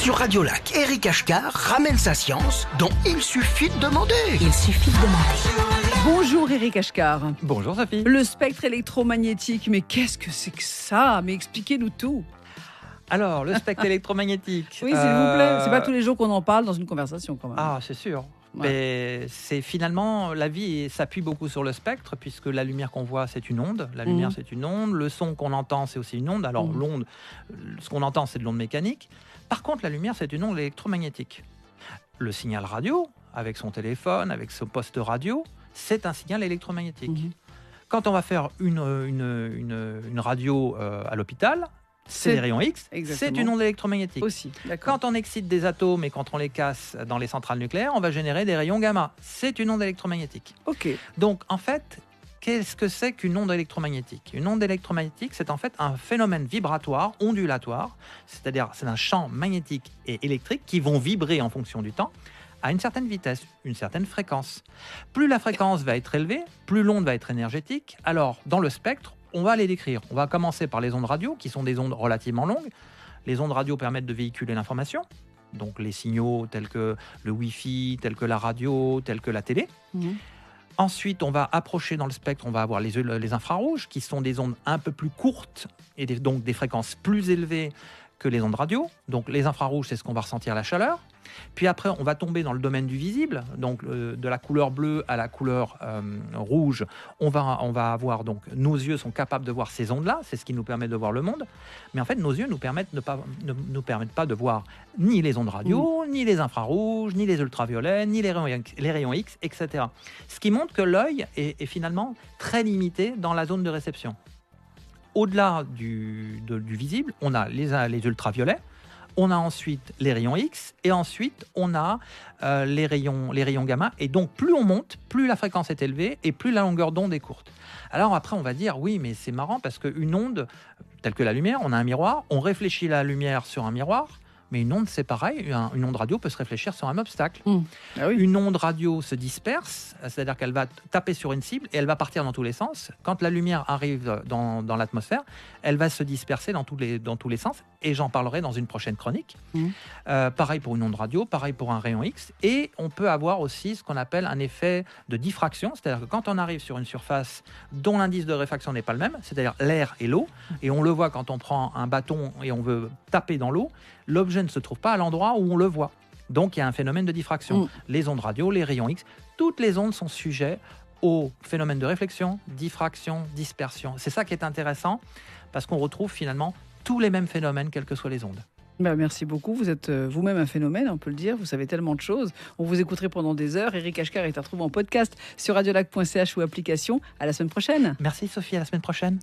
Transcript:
Sur Radio Lac, Eric Ashkar ramène sa science dont il suffit de demander. Il suffit de demander. Bonjour Eric Ashkar. Bonjour Sophie. Le spectre électromagnétique, mais qu'est-ce que c'est que ça? Mais expliquez-nous tout. Alors, le spectre électromagnétique. Oui, s'il vous plaît. C'est pas tous les jours qu'on en parle dans une conversation quand même. Ah, c'est sûr. Ouais. Mais c'est finalement, la vie s'appuie beaucoup sur le spectre, puisque la lumière qu'on voit, c'est une onde. La lumière, c'est une onde. Le son qu'on entend, c'est aussi une onde. Alors, l'onde, ce qu'on entend, c'est de l'onde mécanique. Par contre, la lumière, c'est une onde électromagnétique. Le signal radio, avec son téléphone, avec son poste radio, c'est un signal électromagnétique. Quand on va faire une radio à l'hôpital, c'est des rayons X, c'est une onde électromagnétique. Aussi, d'accord. Quand on excite des atomes et quand on les casse dans les centrales nucléaires, on va générer des rayons gamma. C'est une onde électromagnétique. Ok. Donc, en fait, qu'est-ce que c'est qu'une onde électromagnétique? Une onde électromagnétique, c'est en fait un phénomène vibratoire, ondulatoire, c'est-à-dire c'est un champ magnétique et électrique qui vont vibrer en fonction du temps à une certaine vitesse, une certaine fréquence. Plus la fréquence va être élevée, plus l'onde va être énergétique. Alors, dans le spectre, on va les décrire. On va commencer par les ondes radio, qui sont des ondes relativement longues. Les ondes radio permettent de véhiculer l'information, donc les signaux tels que le Wi-Fi, tels que la radio, tels que la télé. Ensuite, on va approcher dans le spectre, on va avoir les infrarouges, qui sont des ondes un peu plus courtes et donc des fréquences plus élevées que les ondes radio. Donc les infrarouges, c'est ce qu'on va ressentir la chaleur. Puis après, on va tomber dans le domaine du visible, donc de la couleur bleue à la couleur rouge. On va avoir, donc nos yeux sont capables de voir ces ondes-là, c'est ce qui nous permet de voir le monde. Mais en fait, nos yeux ne nous permettent pas de voir ni les ondes radio, ni les infrarouges, ni les ultraviolets, ni les rayons X, etc. Ce qui montre que l'œil est finalement très limité dans la zone de réception. Au-delà du visible, on a les ultraviolets. On a ensuite les rayons X et ensuite on a les rayons gamma. Et donc plus on monte, plus la fréquence est élevée et plus la longueur d'onde est courte. Alors après on va dire oui mais c'est marrant parce qu'une onde telle que la lumière, on a un miroir, on réfléchit la lumière sur un miroir. Mais une onde, c'est pareil. Une onde radio peut se réfléchir sur un obstacle. Ah oui. Une onde radio se disperse, c'est-à-dire qu'elle va taper sur une cible et elle va partir dans tous les sens. Quand la lumière arrive dans l'atmosphère, elle va se disperser dans tous les sens. Et j'en parlerai dans une prochaine chronique. Pareil pour une onde radio, pareil pour un rayon X. Et on peut avoir aussi ce qu'on appelle un effet de diffraction. C'est-à-dire que quand on arrive sur une surface dont l'indice de réfraction n'est pas le même, c'est-à-dire l'air et l'eau, et on le voit quand on prend un bâton et on veut taper dans l'eau, l'objet ne se trouve pas à l'endroit où on le voit. Donc, il y a un phénomène de diffraction. Les ondes radio, les rayons X, toutes les ondes sont sujettes au phénomène de réflexion, diffraction, dispersion. C'est ça qui est intéressant parce qu'on retrouve finalement tous les mêmes phénomènes, quelles que soient les ondes. Merci beaucoup. Vous êtes vous-même un phénomène, on peut le dire. Vous savez tellement de choses. On vous écouterait pendant des heures. Eric Ashkar est à retrouver en podcast sur radiolac.ch ou application. À la semaine prochaine. Merci Sophie, à la semaine prochaine.